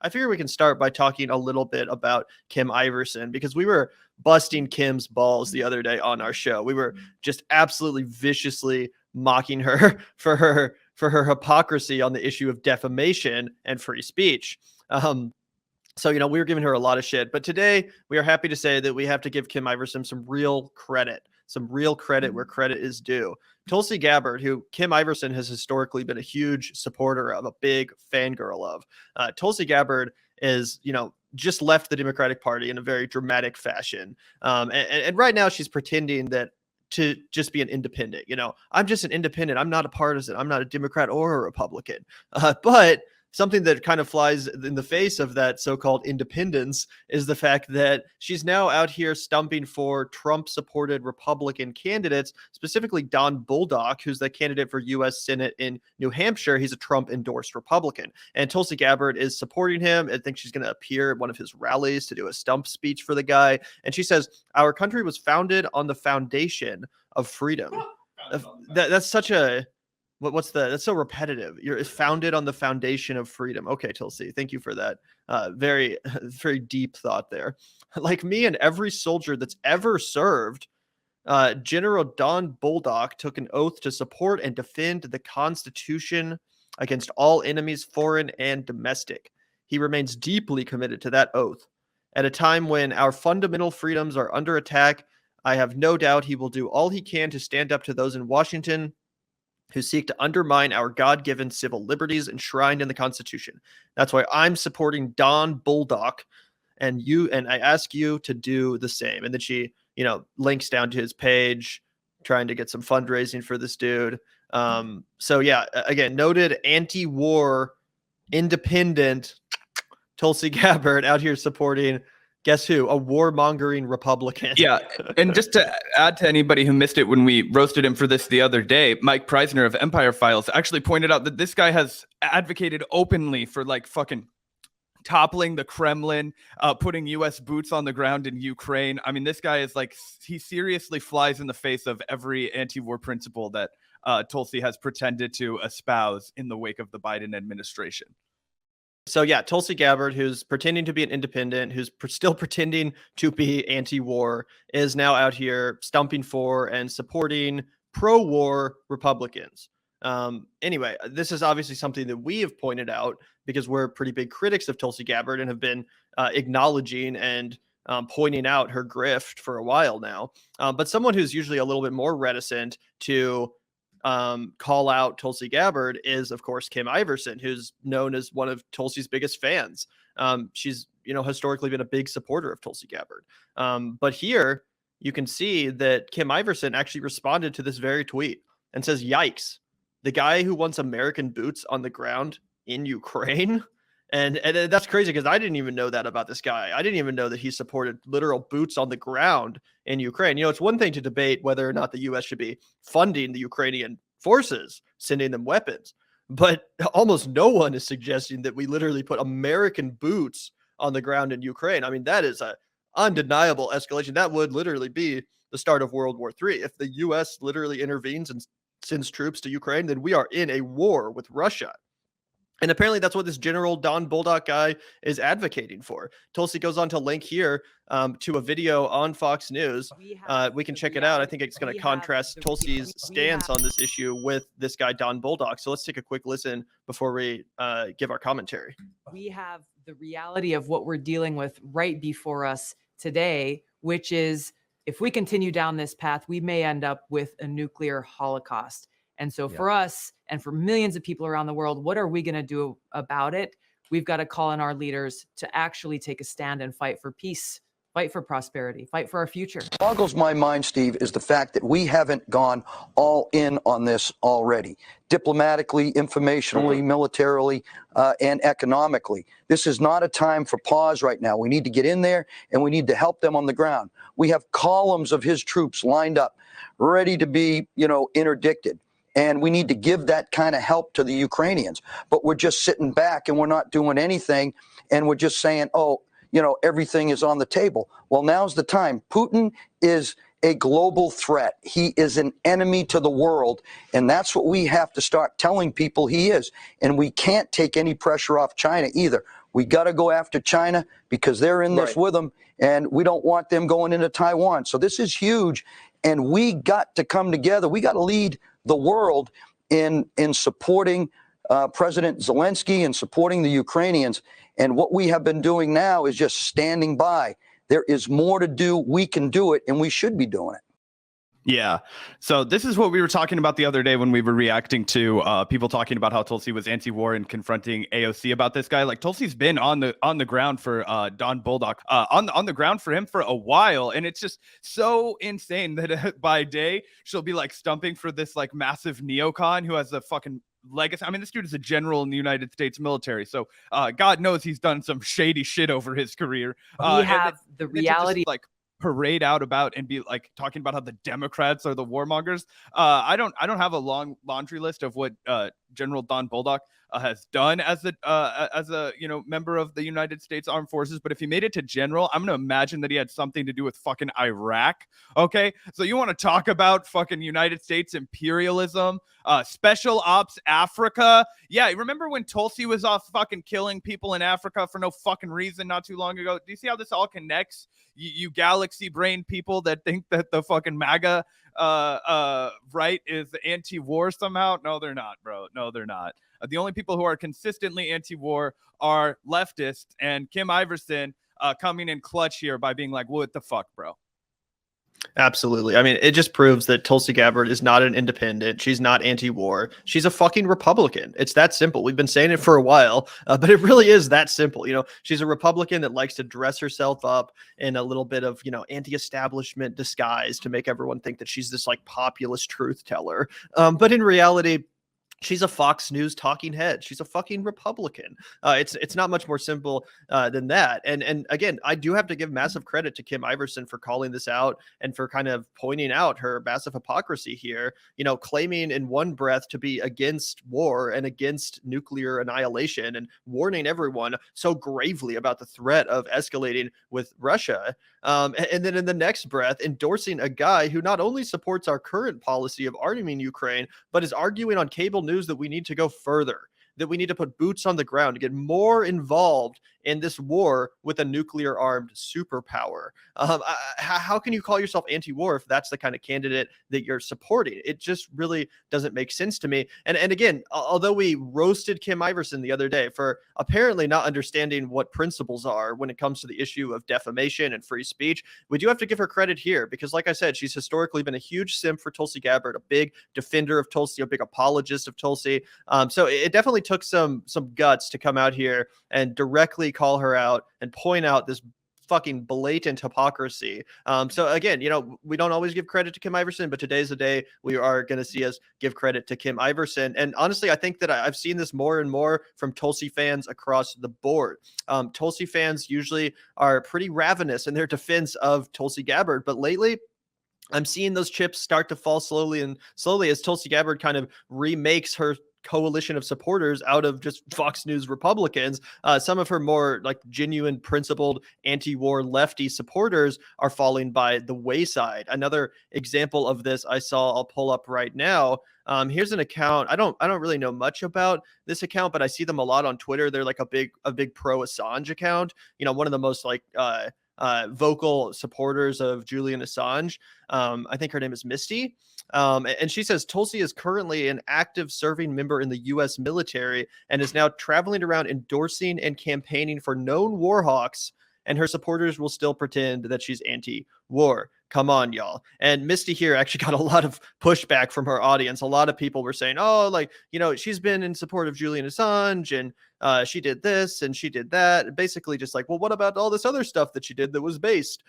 I figure we can start by talking a little bit about Kim Iversen, because we were busting Kim's balls the other day on our show. We were just absolutely viciously mocking her for her hypocrisy on the issue of defamation and free speech. So, we were giving her a lot of shit, but today we are happy to say that we have to give Kim Iversen some real credit where credit is due. Tulsi Gabbard, who Kim Iversen has historically been a huge supporter of, a big fangirl of. Tulsi Gabbard is, just left the Democratic Party in a very dramatic fashion. And right now she's pretending that to just be an independent. I'm just an independent. I'm not a partisan. I'm not a Democrat or a Republican. But something that kind of flies in the face of that so-called independence is the fact that she's now out here stumping for Trump-supported Republican candidates, specifically Don Bolduc, who's the candidate for U.S. Senate in New Hampshire. He's a Trump-endorsed Republican. And Tulsi Gabbard is supporting him. I think she's going to appear at one of his rallies to do a stump speech for the guy. And she says, "Our country was founded on the foundation of freedom." That's such a... that's so repetitive. It's founded on the foundation of freedom. Okay, Tulsi, thank you for that. Very, very deep thought there. Like me and every soldier that's ever served, General Don Bolduc took an oath to support and defend the Constitution against all enemies, foreign and domestic. He remains deeply committed to that oath. At a time when our fundamental freedoms are under attack, I have no doubt he will do all he can to stand up to those in Washington who seek to undermine our God-given civil liberties enshrined in the Constitution. That's why I'm supporting Don Bolduc, and I ask you to do the same." And then she, links down to his page, trying to get some fundraising for this dude. So yeah, again, noted anti-war, independent Tulsi Gabbard out here supporting, guess who? A warmongering Republican. Yeah. And just to add to anybody who missed it when we roasted him for this the other day, Mike Preisner of Empire Files actually pointed out that this guy has advocated openly for fucking toppling the Kremlin, putting U.S. boots on the ground in Ukraine. I mean, this guy is he seriously flies in the face of every anti-war principle that Tulsi has pretended to espouse in the wake of the Biden administration. So yeah, Tulsi Gabbard, who's pretending to be an independent, who's still pretending to be anti-war, is now out here stumping for and supporting pro-war Republicans. Anyway, this is obviously something that we have pointed out because we're pretty big critics of Tulsi Gabbard and have been acknowledging and pointing out her grift for a while now. But someone who's usually a little bit more reticent to call out Tulsi Gabbard is, of course, Kim Iversen, who's known as one of Tulsi's biggest fans. She's, historically been a big supporter of Tulsi Gabbard. But here you can see that Kim Iversen actually responded to this very tweet and says, "Yikes, the guy who wants American boots on the ground in Ukraine." And that's crazy because I didn't even know that about this guy. I didn't even know that he supported literal boots on the ground in Ukraine. It's one thing to debate whether or not the U.S. should be funding the Ukrainian forces, sending them weapons. But almost no one is suggesting that we literally put American boots on the ground in Ukraine. I mean, that is an undeniable escalation. That would literally be the start of World War III. If the U.S. literally intervenes and sends troops to Ukraine, then we are in a war with Russia. And apparently that's what this General Don Bolduc guy is advocating for. Tulsi goes on to link here to a video on Fox News. We can check it out. I think it's going to contrast Tulsi's stance on this issue with this guy, Don Bolduc. So let's take a quick listen before we give our commentary. We have the reality of what we're dealing with right before us today, which is if we continue down this path, we may end up with a nuclear holocaust. And so for us and for millions of people around the world, what are we going to do about it? We've got to call on our leaders to actually take a stand and fight for peace, fight for prosperity, fight for our future. What boggles my mind, Steve, is the fact that we haven't gone all in on this already, diplomatically, informationally, militarily, and economically. This is not a time for pause right now. We need to get in there and we need to help them on the ground. We have columns of his troops lined up, ready to be, interdicted. And we need to give that kind of help to the Ukrainians. But we're just sitting back and we're not doing anything. And we're just saying, everything is on the table. Well, now's the time. Putin is a global threat. He is an enemy to the world. And that's what we have to start telling people he is. And we can't take any pressure off China either. We got to go after China because they're in this with them, and we don't want them going into Taiwan. So this is huge, and we got to come together. We got to lead the world in supporting President Zelensky and supporting the Ukrainians. And what we have been doing now is just standing by. There is more to do. We can do it, and we should be doing it. Yeah. So this is what we were talking about the other day when we were reacting to people talking about how Tulsi was anti-war and confronting AOC about this guy. Like, Tulsi's been on the ground for Don Bulldog, on the ground for him for a while, and it's just so insane that by day she'll be like stumping for this like massive neocon who has a fucking legacy. I mean, this dude is a general in the United States military, so God knows he's done some shady shit over his career. We have the reality, like, parade out about and be like talking about how the Democrats are the warmongers. I don't have a long laundry list of what General Don Bulldog has done as a member of the United States Armed Forces, but if he made it to general, I'm gonna imagine that he had something to do with fucking Iraq. Okay, so you want to talk about fucking United States imperialism, special ops Africa? Yeah, remember when Tulsi was off fucking killing people in Africa for no fucking reason not too long ago? Do you see how this all connects? You galaxy brain people that think that the fucking MAGA right is anti-war somehow? No, they're not, bro. No, they're not. The only people who are consistently anti-war are leftists, and Kim Iversen coming in clutch here by being like, what the fuck, bro? Absolutely. I mean, it just proves that Tulsi Gabbard is not an independent. She's not anti-war. She's a fucking Republican. It's that simple. We've been saying it for a while, but it really is that simple. You know, she's a Republican that likes to dress herself up in a little bit of, anti-establishment disguise to make everyone think that she's this like populist truth teller. But in reality, she's a Fox News talking head. She's a fucking Republican. It's not much more simple than that. And again, I do have to give massive credit to Kim Iversen for calling this out and for kind of pointing out her massive hypocrisy here, claiming in one breath to be against war and against nuclear annihilation and warning everyone so gravely about the threat of escalating with Russia. And then in the next breath, endorsing a guy who not only supports our current policy of arming Ukraine, but is arguing on cable news that we need to go further, that we need to put boots on the ground to get more involved in this war with a nuclear armed superpower. How can you call yourself anti-war if that's the kind of candidate that you're supporting? It just really doesn't make sense to me. And again, although we roasted Kim Iversen the other day for apparently not understanding what principles are when it comes to the issue of defamation and free speech, we do have to give her credit here because, like I said, she's historically been a huge simp for Tulsi Gabbard, a big defender of Tulsi, a big apologist of Tulsi. So it definitely took some guts to come out here and directly call her out and point out this fucking blatant hypocrisy. So again, we don't always give credit to Kim Iversen, but today's the day we are going to see us give credit to Kim Iversen. And honestly, I think that I've seen this more and more from Tulsi fans across the board. Tulsi fans usually are pretty ravenous in their defense of Tulsi Gabbard, but lately I'm seeing those chips start to fall slowly as Tulsi Gabbard kind of remakes her coalition of supporters out of just Fox News Republicans. Some of her more like genuine principled anti-war lefty supporters are falling by the wayside. Another example of this I saw, I'll pull up right now. Here's an account. I don't really know much about this account, but I see them a lot on Twitter. They're like a big pro Assange account. One of the most like vocal supporters of Julian Assange. I think her name is Misty. And she says Tulsi is currently an active serving member in the U.S. military and is now traveling around endorsing and campaigning for known war hawks, and her supporters will still pretend that she's anti-war. Come on, y'all. And Misty here actually got a lot of pushback from her audience. A lot of people were saying, she's been in support of Julian Assange and she did this and she did that. Basically just like, well, what about all this other stuff that she did that was based?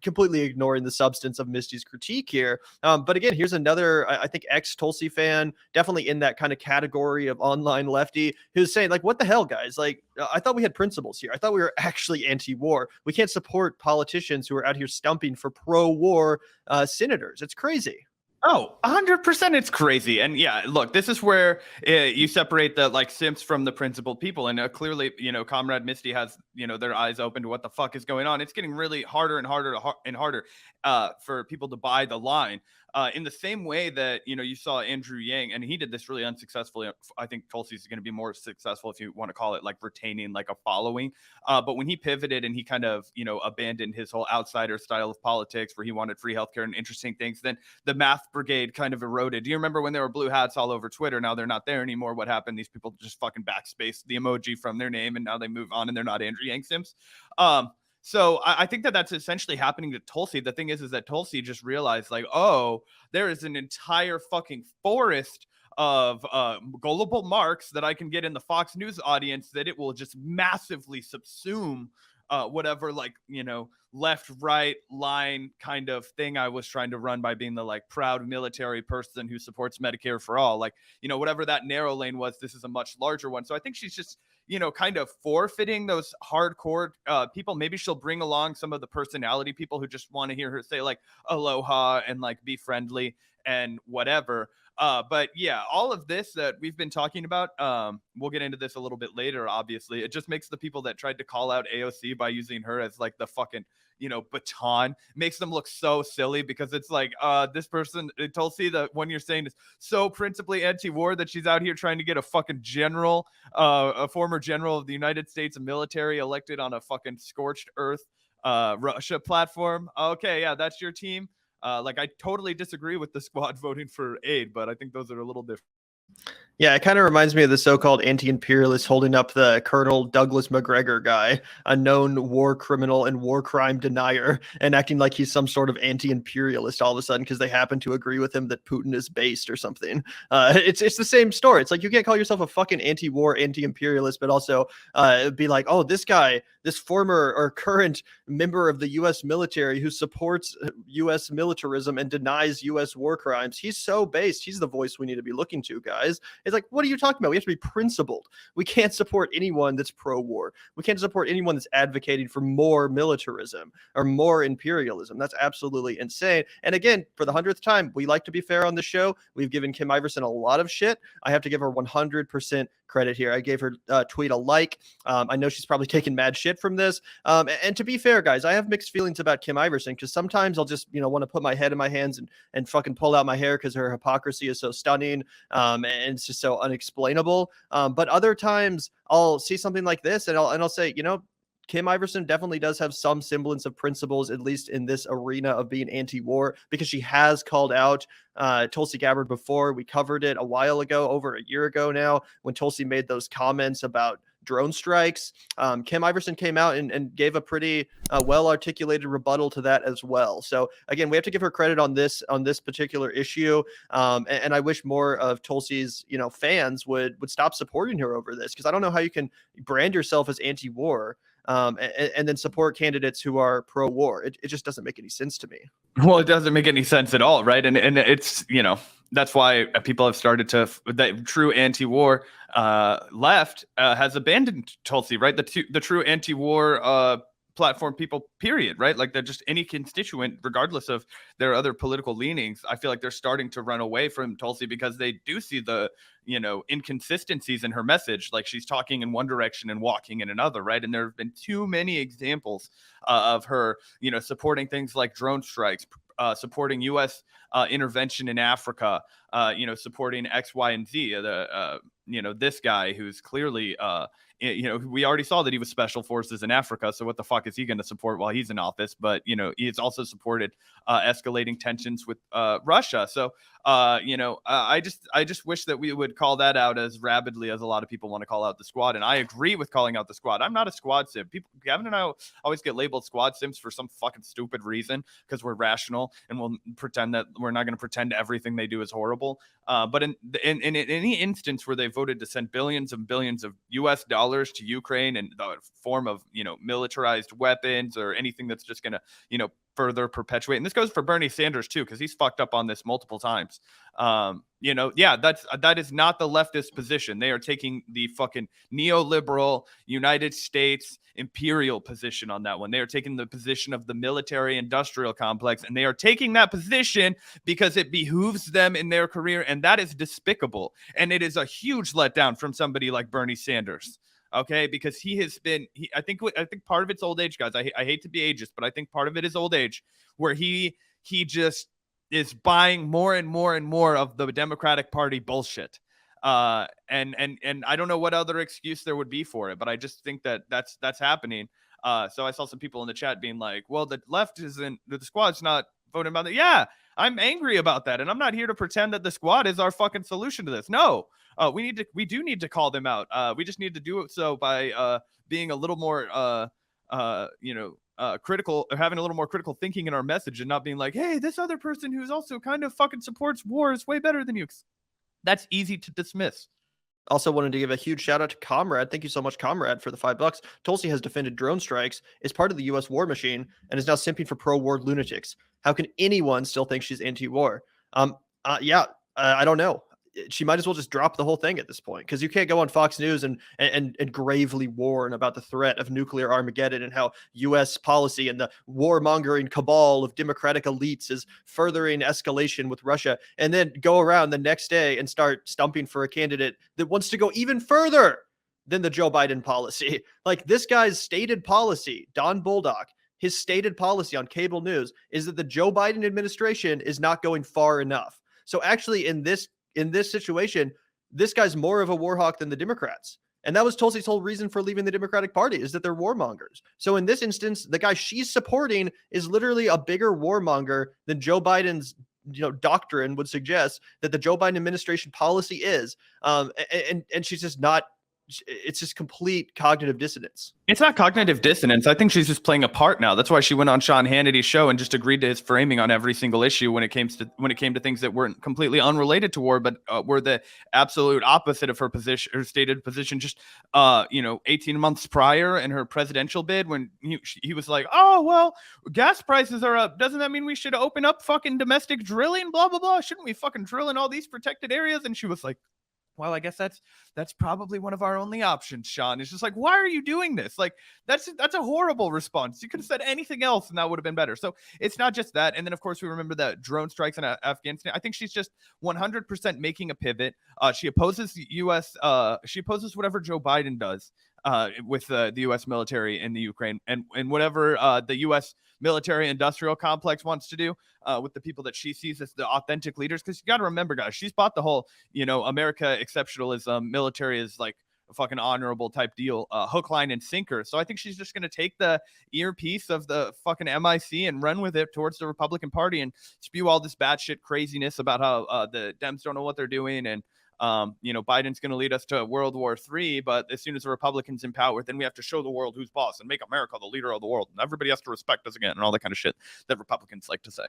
Completely ignoring the substance of Misty's critique here. But again, here's another, I think, ex-Tulsi fan, definitely in that kind of category of online lefty, who's saying like, what the hell, guys? Like, I thought we had principles here. I thought we were actually anti-war. We can't support politicians who are out here stumping for pro-war senators. It's crazy. Oh, 100% it's crazy. And yeah, look, this is where you separate the like simps from the principled people. And clearly, Comrade Misty has, their eyes open to what the fuck is going on. It's getting really harder and harder for people to buy the line. in the same way that, you saw Andrew Yang, and he did this really unsuccessfully. I think Tulsi's going to be more successful, if you want to call it, like retaining like a following. But when he pivoted and he kind of, abandoned his whole outsider style of politics where he wanted free healthcare and interesting things, then the math brigade kind of eroded. Do you remember when there were blue hats all over Twitter? Now they're not there anymore. What happened? These people just fucking backspaced the emoji from their name, and now they move on and they're not Andrew Yang Sims. So I think that that's essentially happening to Tulsi. The thing is that Tulsi just realized, like, oh, there is an entire fucking forest of gullible marks that I can get in the Fox News audience that it will just massively subsume whatever, like, left, right line kind of thing I was trying to run by being the like proud military person who supports Medicare for all. Like, whatever that narrow lane was, this is a much larger one. So I think she's just, kind of forfeiting those hardcore people. Maybe she'll bring along some of the personality people who just want to hear her say like aloha and like be friendly and whatever. But yeah, all of this that we've been talking about, we'll get into this a little bit later, obviously. It just makes the people that tried to call out AOC by using her as like the fucking, baton, makes them look so silly, because it's like, this person, Tulsi, the one you're saying is so principally anti-war that she's out here trying to get a fucking general, a former general of the United States military elected on a fucking scorched earth Russia platform. Okay, yeah, that's your team. Like, I totally disagree with the squad voting for aid, but I think those are a little different. Yeah, it kind of reminds me of the so-called anti-imperialist holding up the Colonel Douglas McGregor guy, a known war criminal and war crime denier, and acting like he's some sort of anti-imperialist all of a sudden because they happen to agree with him that Putin is based or something. It's the same story. It's like, you can't call yourself a fucking anti-war, anti-imperialist, but also be like, oh, this guy, this former or current member of the U.S. military who supports U.S. militarism and denies U.S. war crimes, he's so based. He's the voice we need to be looking to, guys. It's like, what are you talking about? We have to be principled. We can't support anyone that's pro-war. We can't support anyone that's advocating for more militarism or more imperialism. That's absolutely insane. And again, for the 100th time, we like to be fair on the show. We've given Kim Iversen a lot of shit. I have to give her 100% credit here. I gave her tweet a like. I know she's probably taking mad shit from this. And to be fair, guys, I have mixed feelings about Kim Iversen, because sometimes I'll just, want to put my head in my hands and fucking pull out my hair because her hypocrisy is so stunning. And it's just so unexplainable. But other times I'll see something like this and I'll say, Kim Iversen definitely does have some semblance of principles, at least in this arena of being anti-war, because she has called out Tulsi Gabbard before. We covered it a while ago, over a year ago now, when Tulsi made those comments about drone strikes. Kim Iversen came out and gave a pretty well-articulated rebuttal to that as well. So again, we have to give her credit on this particular issue. And I wish more of Tulsi's, fans would stop supporting her over this, because I don't know how you can brand yourself as anti-war and then support candidates who are pro-war. It just doesn't make any sense to me. Well, it doesn't make any sense at all, right? And it's, that's why people have started to, that true anti-war left has abandoned Tulsi, right? The true anti-war platform people, period, right? Like, they're just any constituent, regardless of their other political leanings. I feel like they're starting to run away from Tulsi because they do see the, inconsistencies in her message. Like, she's talking in one direction and walking in another, right? And there have been too many examples of her, supporting things like drone strikes, supporting U.S. Intervention in Africa, supporting X, Y, and Z. This guy who's clearly, we already saw that he was special forces in Africa. So what the fuck is he going to support while he's in office? But, he's also supported escalating tensions with Russia. So, I just wish that we would call that out as rabidly as a lot of people want to call out the squad. And I agree with calling out the squad. I'm not a squad sim. Gavin and I always get labeled squad sims for some fucking stupid reason, because we're rational and we'll pretend that we're not going to pretend everything they do is horrible. But in any instance where they voted to send billions and billions of US dollars to Ukraine in the form of, militarized weapons or anything that's just going to, further perpetuate. And this goes for Bernie Sanders too, because he's fucked up on this multiple times. That is not the leftist position. They are taking the fucking neoliberal United States imperial position on that one. They are taking the position of the military industrial complex, and they are taking that position because it behooves them in their career. And that is despicable. And it is a huge letdown from somebody like Bernie Sanders. Okay, because he has been, I think part of it's old age, guys. I hate to be ageist, but I think part of it is old age, where he just is buying more and more and more of the Democratic Party bullshit. And I don't know what other excuse there would be for it, but I just think that that's happening. So I saw some people in the chat being like, well, the left isn't, the squad's not voting about it. Yeah, I'm angry about that. And I'm not here to pretend that the squad is our fucking solution to this. No, we do need to call them out. We just need to do it so by being a little more, critical, or having a little more critical thinking in our message, and not being like, hey, this other person who's also kind of fucking supports war is way better than you. That's easy to dismiss. Also wanted to give a huge shout out to Comrade. Thank you so much, Comrade, for the $5. Tulsi has defended drone strikes, is part of the U.S. war machine, and is now simping for pro-war lunatics. How can anyone still think she's anti-war? I don't know. She might as well just drop the whole thing at this point, because you can't go on Fox News and gravely warn about the threat of nuclear Armageddon and how U.S. policy and the warmongering cabal of democratic elites is furthering escalation with Russia, and then go around the next day and start stumping for a candidate that wants to go even further than the Joe Biden policy. Like, this guy's stated policy, Don Bulldog, his stated policy on cable news is that the Joe Biden administration is not going far enough. So actually, in this situation, this guy's more of a war hawk than the Democrats. And that was Tulsi's whole reason for leaving the Democratic Party, is that they're warmongers. So in this instance, the guy she's supporting is literally a bigger warmonger than Joe Biden's doctrine would suggest that the Joe Biden administration policy is. And she's just not, it's just complete cognitive dissonance. It's not cognitive dissonance. I think she's just playing a part now. That's why she went on Sean Hannity's show and just agreed to his framing on every single issue when it came to things that weren't completely unrelated to war, but were the absolute opposite of her position, her stated position. Just 18 months prior in her presidential bid, when he was like, "Oh well, gas prices are up. Doesn't that mean we should open up fucking domestic drilling? Blah blah blah. Shouldn't we fucking drill in all these protected areas?" And she was like, well, I guess that's probably one of our only options, Sean. It's just like, why are you doing this? Like, that's a horrible response. You could have said anything else and that would have been better. So it's not just that. And then, of course, we remember that drone strikes in Afghanistan. I think she's just 100% making a pivot. She opposes the U.S. She opposes whatever Joe Biden does with the U.S. military in the Ukraine, and whatever the U.S. military industrial complex wants to do with the people that she sees as the authentic leaders. Because you got to remember, guys, she's bought the whole, America exceptionalism, military is like a fucking honorable type deal, hook, line, and sinker. So I think she's just going to take the earpiece of the fucking MIC and run with it towards the Republican Party and spew all this batshit craziness about how the Dems don't know what they're doing, and Biden's going to lead us to World War III, but as soon as the Republicans in power, then we have to show the world who's boss and make America the leader of the world, and everybody has to respect us again, and all that kind of shit that Republicans like to say.